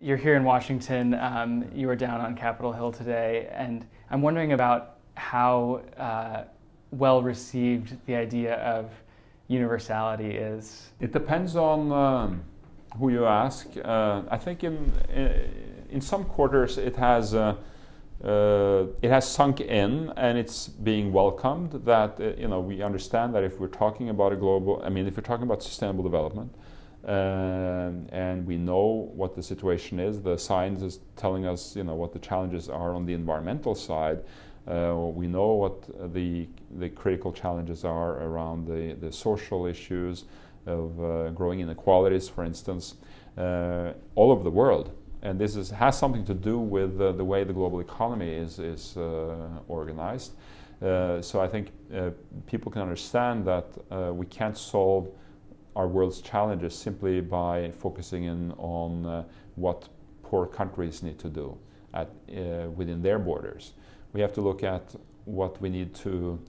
You're here in Washington. You were down on Capitol Hill today, and I'm wondering about how well received the idea of universality is. It depends on who you ask. I think in some quarters it has sunk in, and it's being welcomed. That we understand that if we're talking about if we're talking about sustainable development. And we know what the situation is. The science is telling us, what the challenges are on the environmental side. We know what the critical challenges are around the social issues of growing inequalities, for instance, all over the world. And this has something to do with the way the global economy is organized. So I think people can understand that we can't solve our world's challenges simply by focusing in on what poor countries need to do within their borders. We have to look at what we need to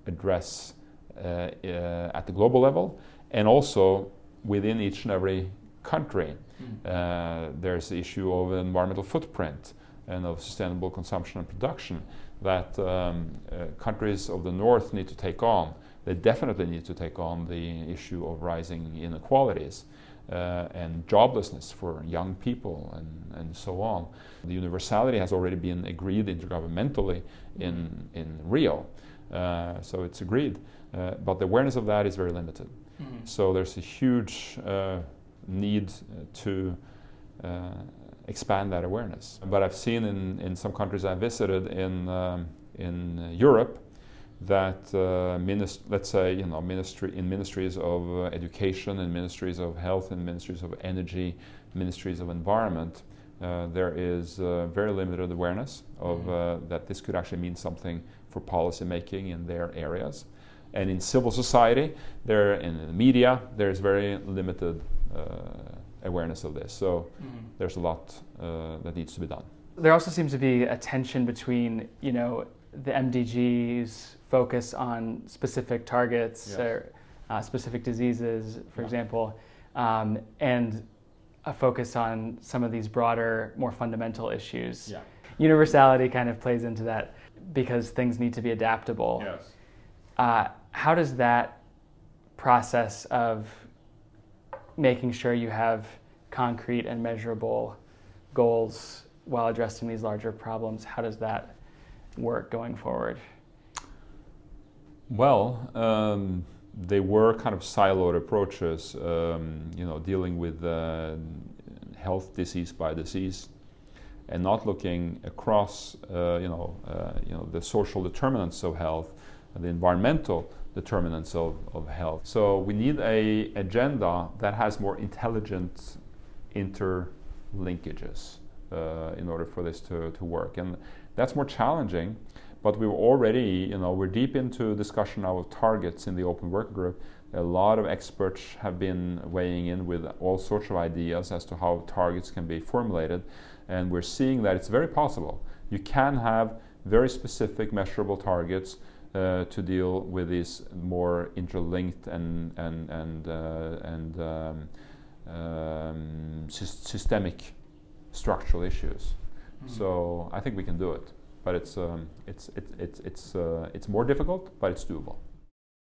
address at the global level, and also within each and every country. There's the issue of environmental footprint and of sustainable consumption and production that countries of the north need to take on. They definitely need to take on the issue of rising inequalities and joblessness for young people and so on. The universality has already been agreed intergovernmentally in Rio, so it's agreed, but the awareness of that is very limited. So there's a huge need to expand that awareness. But I've seen in some countries I visited in Europe that let's say ministries of education and ministries of health and ministries of energy, ministries of environment, there is very limited awareness of that this could actually mean something for policy making in their areas. And in civil society, in the media, there's very limited awareness of this. So there's a lot that needs to be done. There also seems to be a tension between, the MDGs focus on specific targets, or specific diseases, for example, and a focus on some of these broader, more fundamental issues. Universality kind of plays into that because things need to be adaptable. How does that process of making sure you have concrete and measurable goals while addressing these larger problems, how does that work going forward? Well, they were kind of siloed approaches, dealing with health disease by disease, and not looking across, the social determinants of health, the environmental determinants of health. So we need an agenda that has more intelligent interlinkages in order for this to work. And that's more challenging, but we're already, we're deep into discussion now of targets in the open work group. A lot of experts have been weighing in with all sorts of ideas as to how targets can be formulated, and we're seeing that it's very possible. You can have very specific measurable targets to deal with these more interlinked and systemic structural issues. So I think we can do it, but it's more difficult, but it's doable.